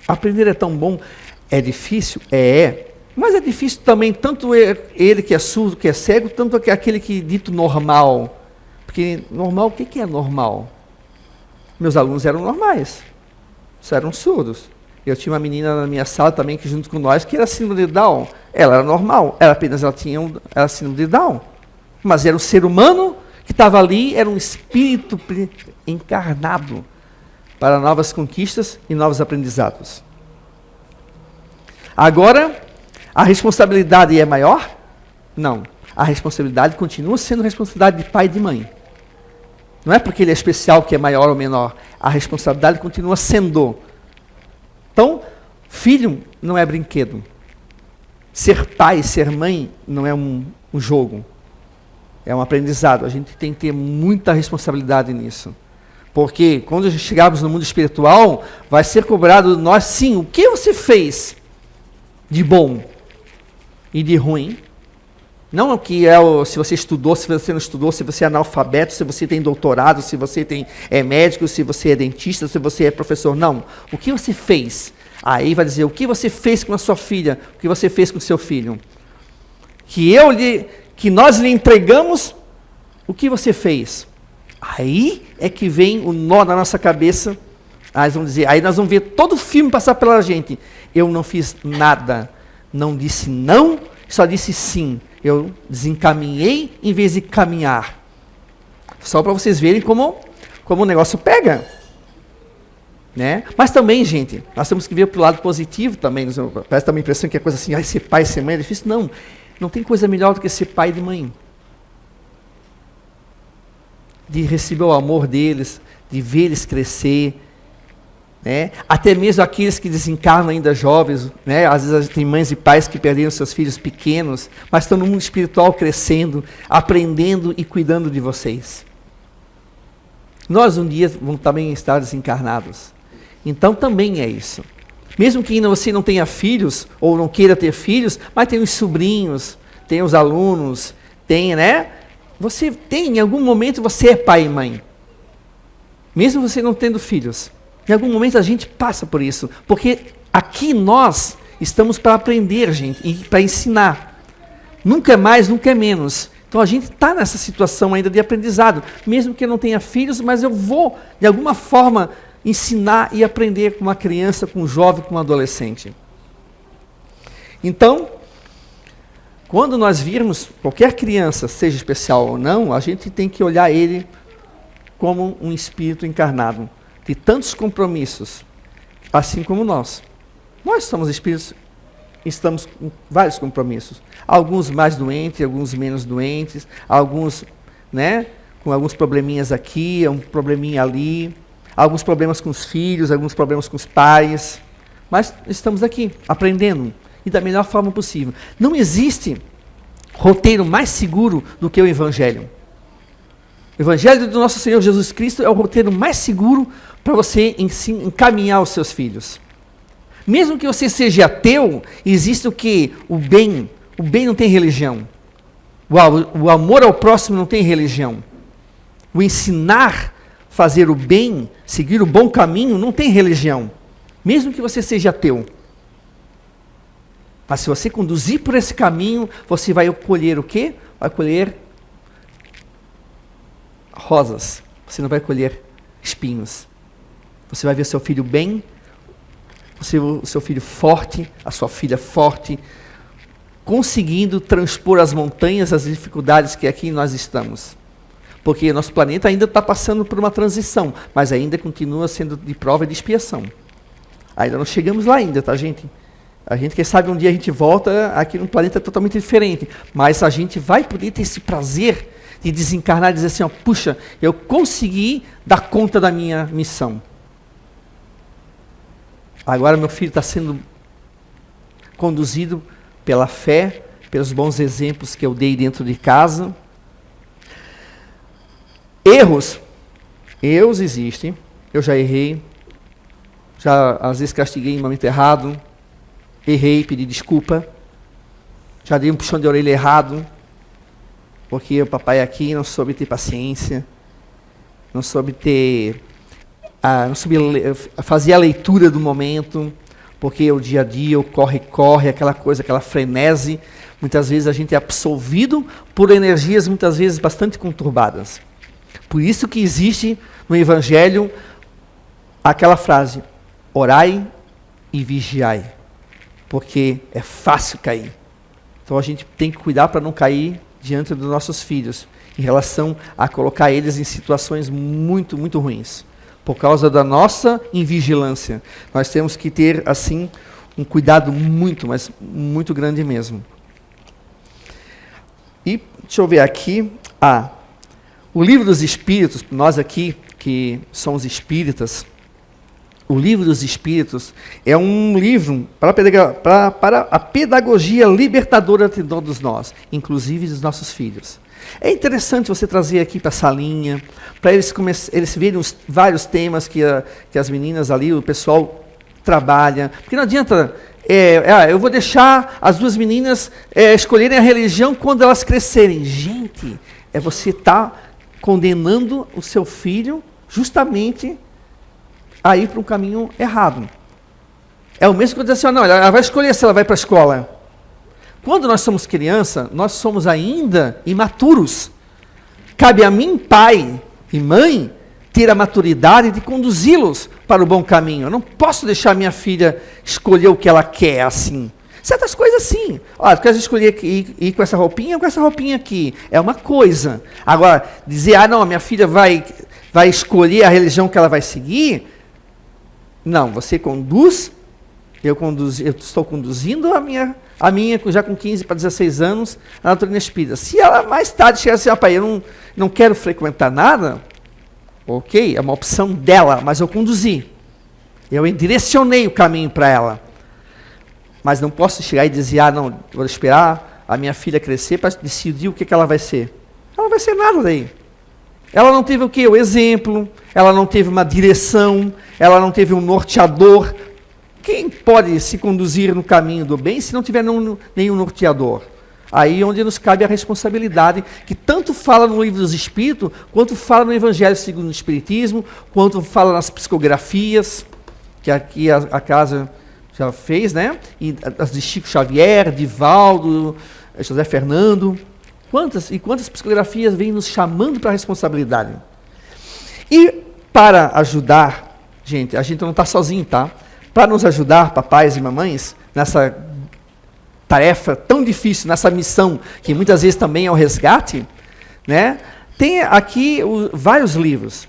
Aprender é tão bom. É difícil? É. Mas é difícil também, tanto ele que é surdo, que é cego, tanto aquele que dito normal. Porque normal, o que é normal? Meus alunos eram normais. Só eram surdos. Eu tinha uma menina na minha sala também, que junto com nós, que era síndrome de Down. Ela era normal, ela tinha síndrome de Down. Mas era um ser humano que estava ali, era um espírito encarnado para novas conquistas e novos aprendizados. Agora, a responsabilidade é maior? Não. A responsabilidade continua sendo responsabilidade de pai e de mãe. Não é porque ele é especial que é maior ou menor. A responsabilidade continua sendo. Então, filho não é brinquedo. Ser pai, ser mãe não é um jogo. É um aprendizado. A gente tem que ter muita responsabilidade nisso. Porque quando chegarmos no mundo espiritual, vai ser cobrado de nós, sim, o que você fez de bom e de ruim. Não o que é se você estudou, se você não estudou, se você é analfabeto, se você tem doutorado, se você é médico, se você é dentista, se você é professor. Não. O que você fez? Aí vai dizer, o que você fez com a sua filha? O que você fez com o seu filho? Que nós lhe entregamos, o que você fez? Aí é que vem o nó na nossa cabeça. Aí nós vamos ver todo o filme passar pela gente. Eu não fiz nada. Não disse não, só disse sim. Eu desencaminhei em vez de caminhar. Só para vocês verem como o negócio pega. Né? Mas também, gente, nós temos que ver para o lado positivo também. Parece também a impressão que é coisa assim, ser pai, ser mãe é difícil. Não, não tem coisa melhor do que ser pai e mãe. De receber o amor deles, de ver eles crescer. Né? Até mesmo aqueles que desencarnam ainda jovens, né? Às vezes tem mães e pais que perderam seus filhos pequenos, mas estão no mundo espiritual crescendo, aprendendo e cuidando de vocês. Nós um dia vamos também estar desencarnados. Então também é isso. Mesmo que você não tenha filhos, ou não queira ter filhos, mas tem os sobrinhos, tem os alunos, tem, né? Você tem, em algum momento você é pai e mãe. Mesmo você não tendo filhos. Em algum momento a gente passa por isso. Porque aqui nós estamos para aprender, gente, e para ensinar. Nunca é mais, nunca é menos. Então a gente está nessa situação ainda de aprendizado. Mesmo que eu não tenha filhos, mas eu vou, de alguma forma, ensinar e aprender com uma criança, com um jovem, com um adolescente. Então, quando nós virmos qualquer criança, seja especial ou não, a gente tem que olhar ele como um espírito encarnado, de tantos compromissos, assim como nós. Nós somos espíritos, estamos com vários compromissos. Alguns mais doentes, alguns menos doentes, alguns, né, com alguns probleminhas aqui, um probleminha ali, alguns problemas com os filhos, alguns problemas com os pais. Mas estamos aqui, aprendendo, e da melhor forma possível. Não existe roteiro mais seguro do que o Evangelho. O Evangelho do nosso Senhor Jesus Cristo é o roteiro mais seguro para você encaminhar os seus filhos. Mesmo que você seja ateu, existe o quê? O bem, O bem não tem religião. O amor ao próximo não tem religião. O ensinar, fazer o bem, seguir o bom caminho, não tem religião. Mesmo que você seja ateu. Mas se você conduzir por esse caminho, você vai colher o quê? Vai colher rosas. Você não vai colher espinhos. Você vai ver seu filho bem, o seu filho forte, a sua filha forte, conseguindo transpor as montanhas, as dificuldades que aqui nós estamos. Porque nosso planeta ainda está passando por uma transição, mas ainda continua sendo de prova e de expiação. Ainda não chegamos lá ainda, tá, gente? A gente, quem sabe, um dia a gente volta aqui num planeta totalmente diferente, mas a gente vai poder ter esse prazer de desencarnar e dizer assim, ó, puxa, eu consegui dar conta da minha missão. Agora meu filho está sendo conduzido pela fé, pelos bons exemplos que eu dei dentro de casa. Erros existem, eu já errei, já às vezes castiguei em momento errado, errei, pedi desculpa, já dei um puxão de orelha errado, porque o papai aqui não soube ter paciência, não soube fazer a leitura do momento, porque o dia a dia, o corre-corre, aquela coisa, aquela frenesi, muitas vezes a gente é absolvido por energias muitas vezes bastante conturbadas. Por isso que existe no Evangelho aquela frase, orai e vigiai, porque é fácil cair. Então a gente tem que cuidar para não cair diante dos nossos filhos, em relação a colocar eles em situações muito, muito ruins. Por causa da nossa invigilância. Nós temos que ter, assim, um cuidado muito, mas muito grande mesmo. E, deixa eu ver aqui, o Livro dos Espíritos, nós aqui, que somos espíritas, o Livro dos Espíritos é um livro para a pedagogia libertadora de todos nós, inclusive dos nossos filhos. É interessante você trazer aqui para a salinha, para eles verem os vários temas que as meninas ali, o pessoal trabalha. Porque não adianta, eu vou deixar as duas meninas escolherem a religião quando elas crescerem. Gente, você está condenando o seu filho justamente a ir para um caminho errado. É o mesmo que eu dizer assim, não, ela vai escolher se ela vai para a escola. Quando nós somos criança, nós somos ainda imaturos. Cabe a mim, pai e mãe, ter a maturidade de conduzi-los para o bom caminho. Eu não posso deixar minha filha escolher o que ela quer assim. Certas coisas sim. Olha, tu queres escolher ir com essa roupinha ou com essa roupinha aqui? É uma coisa. Agora, dizer, não, a minha filha vai escolher a religião que ela vai seguir. Não, você conduz, eu estou conduzindo a minha já com 15 para 16 anos, na doutrina espírita. Se ela mais tarde chegar assim, pai, eu não quero frequentar nada, ok, é uma opção dela, mas eu conduzi. Eu direcionei o caminho para ela. Mas não posso chegar e dizer, não, vou esperar a minha filha crescer para decidir o que ela vai ser. Ela não vai ser nada daí. Ela não teve o quê? O exemplo, ela não teve uma direção, ela não teve um norteador. Quem pode se conduzir no caminho do bem se não tiver nenhum norteador? Aí onde nos cabe a responsabilidade, que tanto fala no Livro dos Espíritos, quanto fala no Evangelho segundo o Espiritismo, quanto fala nas psicografias, que aqui a casa já fez, né? E as de Chico Xavier, Divaldo, José Fernando. Quantas psicografias vêm nos chamando para a responsabilidade? E para ajudar, gente, a gente não está sozinho, tá? Para nos ajudar, papais e mamães, nessa tarefa tão difícil, nessa missão, que muitas vezes também é o resgate, né? Tem aqui vários livros,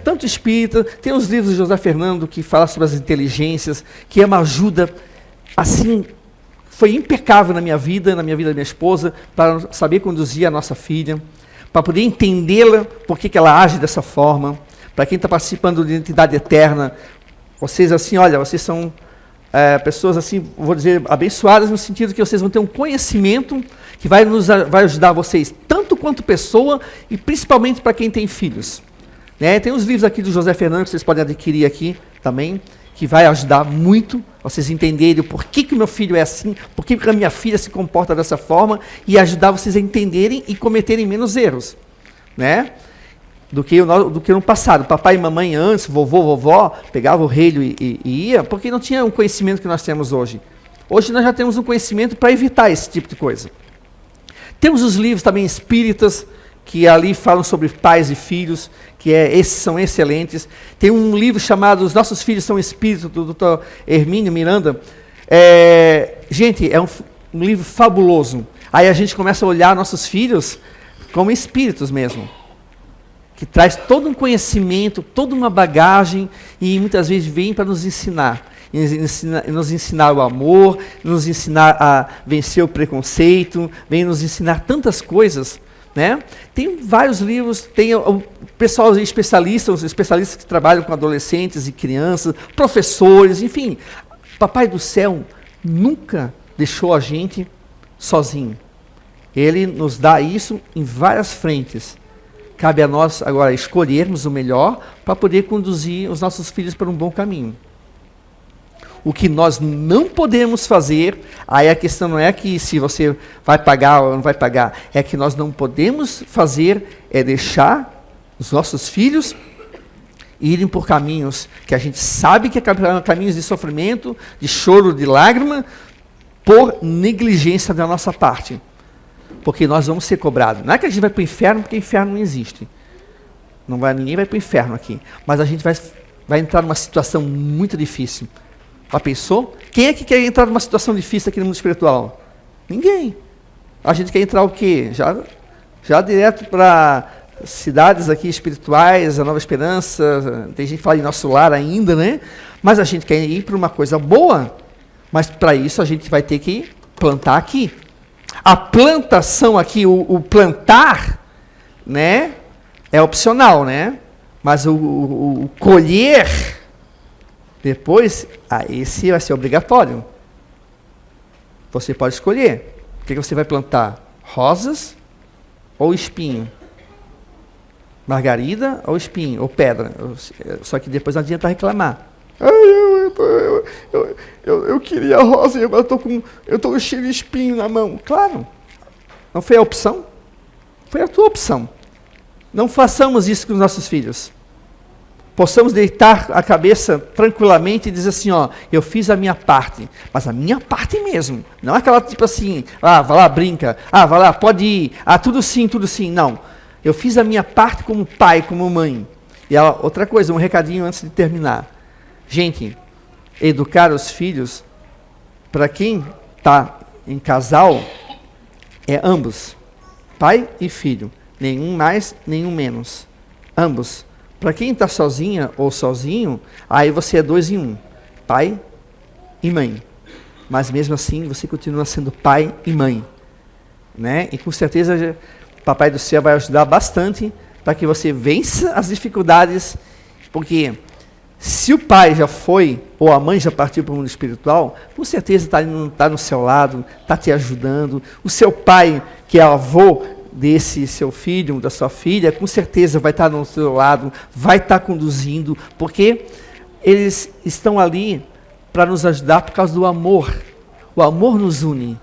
tanto espírita, tem os livros de José Fernando, que fala sobre as inteligências, que é uma ajuda, assim, foi impecável na minha vida da minha esposa, para saber conduzir a nossa filha, para poder entendê-la, por que ela age dessa forma, para quem está participando de Identidade Eterna. Vocês, assim, olha, vocês são pessoas, assim, vou dizer, abençoadas, no sentido que vocês vão ter um conhecimento que vai ajudar vocês, tanto quanto pessoa, e principalmente para quem tem filhos. Né? Tem uns livros aqui do José Fernando, que vocês podem adquirir aqui também, que vai ajudar muito Vocês entenderem o porquê que o meu filho é assim, porquê que a minha filha se comporta dessa forma, e ajudar vocês a entenderem e cometerem menos erros, né? Do que no passado. Papai e mamãe antes, vovô, vovó, pegava o relho e ia, porque não tinha o conhecimento que nós temos hoje. Hoje nós já temos um conhecimento para evitar esse tipo de coisa. Temos os livros também espíritas, que ali falam sobre pais e filhos, que esses são excelentes. Tem um livro chamado Os Nossos Filhos São Espíritos, do Dr. Hermínio Miranda. Gente, é um livro fabuloso. Aí a gente começa a olhar nossos filhos como espíritos mesmo, que traz todo um conhecimento, toda uma bagagem, e muitas vezes vem para nos ensinar. Nos ensinar o amor, nos ensinar a vencer o preconceito, vem nos ensinar tantas coisas, né? Tem vários livros, tem o pessoal especialista, os especialistas que trabalham com adolescentes e crianças, professores, enfim. Papai do Céu nunca deixou a gente sozinho. Ele nos dá isso em várias frentes. Cabe a nós agora escolhermos o melhor para poder conduzir os nossos filhos para um bom caminho. O que nós não podemos fazer, aí a questão não é que se você vai pagar ou não vai pagar, é que nós não podemos fazer é deixar os nossos filhos irem por caminhos que a gente sabe que é caminhos de sofrimento, de choro, de lágrima, por negligência da nossa parte. Porque nós vamos ser cobrados. Não é que a gente vai para o inferno, porque o inferno não existe. Ninguém vai para o inferno aqui. Mas a gente vai entrar numa situação muito difícil. Já pensou? Quem é que quer entrar numa situação difícil aqui no mundo espiritual? Ninguém. A gente quer entrar o quê? Já direto para cidades aqui espirituais, a Nova Esperança, tem gente que fala em nosso lar ainda, né? Mas a gente quer ir para uma coisa boa, mas para isso a gente vai ter que plantar aqui. A plantação aqui, o plantar, né, é opcional, né? Mas o colher, depois, esse vai ser obrigatório. Você pode escolher. O que você vai plantar? Rosas ou espinho? Margarida ou espinho? Ou pedra? Só que depois não adianta reclamar. Eu queria rosa e agora eu estou cheio de espinho na mão. Claro. Não foi a opção? Foi a tua opção. Não façamos isso com os nossos filhos. Possamos deitar a cabeça tranquilamente e dizer assim, ó, eu fiz a minha parte, mas a minha parte mesmo, não aquela tipo assim, vai lá, brinca, vai lá, pode ir, tudo sim, não. Eu fiz a minha parte como pai, como mãe. E outra coisa, um recadinho antes de terminar. Gente, educar os filhos, para quem está em casal, é ambos, pai e filho, nenhum mais, nenhum menos, ambos. Para quem está sozinha ou sozinho, aí você é 2 em 1, pai e mãe. Mas mesmo assim, você continua sendo pai e mãe, né? E com certeza, Papai do Céu vai ajudar bastante para que você vença as dificuldades, porque se o pai já foi, ou a mãe já partiu para o mundo espiritual, com certeza está no seu lado, está te ajudando. O seu pai, que é avô desse seu filho, da sua filha, com certeza vai estar no seu lado, vai estar conduzindo, porque eles estão ali para nos ajudar por causa do amor. O amor nos une.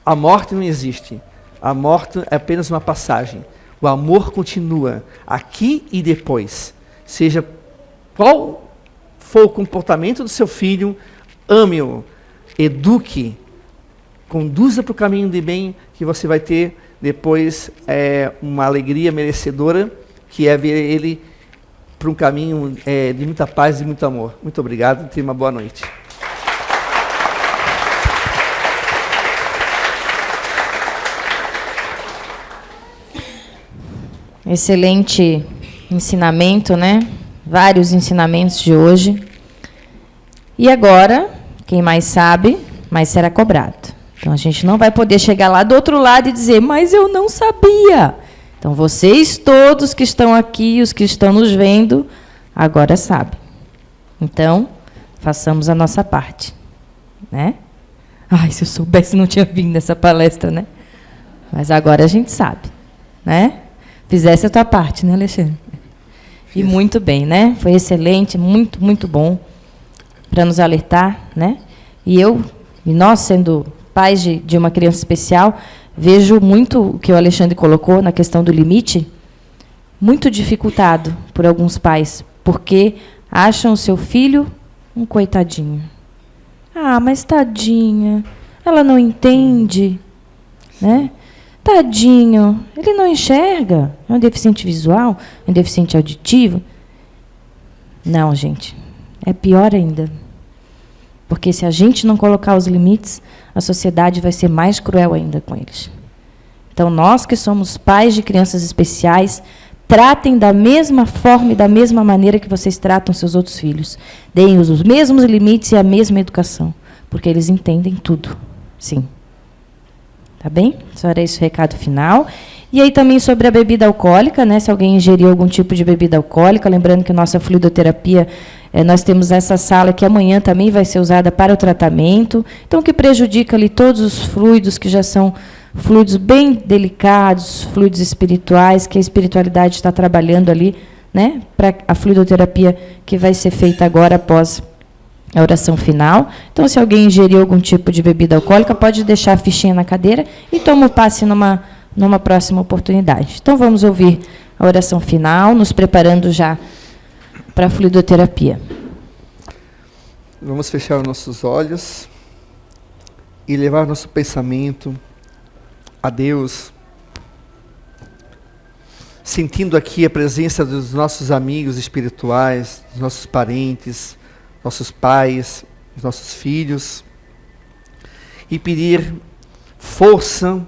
A morte não existe. A morte é apenas uma passagem. O amor continua aqui e depois. Seja qual for o comportamento do seu filho, ame-o, eduque, conduza para o caminho de bem, que você vai ter depois uma alegria merecedora, que é ver ele para um caminho de muita paz e muito amor. Muito obrigado, tenha uma boa noite. Excelente ensinamento, né? Vários ensinamentos de hoje. E agora, quem mais sabe, mais será cobrado. Então, a gente não vai poder chegar lá do outro lado e dizer, mas eu não sabia. Então, vocês todos que estão aqui, os que estão nos vendo, agora sabem. Então, façamos a nossa parte. Né? Ai, se eu soubesse, não tinha vindo nessa palestra, né? Mas agora a gente sabe. Né? Fizesse a tua parte, né, Alexandre? E muito bem, né? Foi excelente, muito, muito bom para nos alertar, né? E nós, sendo pais de uma criança especial, vejo muito o que o Alexandre colocou na questão do limite, muito dificultado por alguns pais, porque acham o seu filho um coitadinho. Ah, mas tadinha, ela não entende, né? Tadinho, ele não enxerga, é um deficiente visual, é um deficiente auditivo. Não, gente, é pior ainda. Porque se a gente não colocar os limites, a sociedade vai ser mais cruel ainda com eles. Então, nós que somos pais de crianças especiais, tratem da mesma forma e da mesma maneira que vocês tratam seus outros filhos. Deem os mesmos limites e a mesma educação, porque eles entendem tudo. Sim. Tá bem? Só era esse o recado final. E aí também sobre a bebida alcoólica, né? Se alguém ingeriu algum tipo de bebida alcoólica, lembrando que nossa fluidoterapia, nós temos essa sala que amanhã também vai ser usada para o tratamento, então que prejudica ali todos os fluidos que já são fluidos bem delicados, fluidos espirituais, que a espiritualidade está trabalhando ali, né? Para a fluidoterapia que vai ser feita agora após a oração final. Então, se alguém ingeriu algum tipo de bebida alcoólica, pode deixar a fichinha na cadeira e toma o passe numa próxima oportunidade. Então, vamos ouvir a oração final, nos preparando já para a fluidoterapia. Vamos fechar os nossos olhos e levar nosso pensamento a Deus, sentindo aqui a presença dos nossos amigos espirituais, dos nossos parentes, nossos pais, os nossos filhos, e pedir força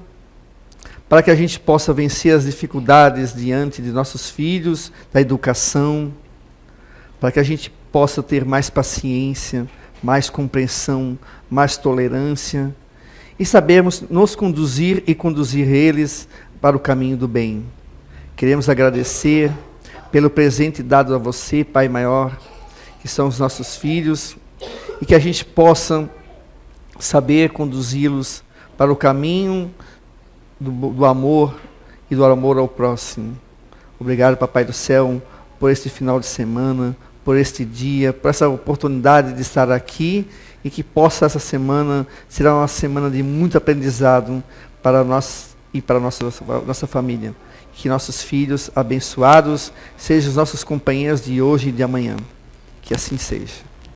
para que a gente possa vencer as dificuldades diante de nossos filhos, da educação, para que a gente possa ter mais paciência, mais compreensão, mais tolerância, e sabermos nos conduzir e conduzir eles para o caminho do bem. Queremos agradecer pelo presente dado a você, Pai maior, que são os nossos filhos, e que a gente possa saber conduzi-los para o caminho do amor e do amor ao próximo. Obrigado, Papai do Céu, por este final de semana, por este dia, por essa oportunidade de estar aqui, e que possa essa semana ser uma semana de muito aprendizado para nós e para a nossa família. Que nossos filhos abençoados sejam os nossos companheiros de hoje e de amanhã. Que assim seja.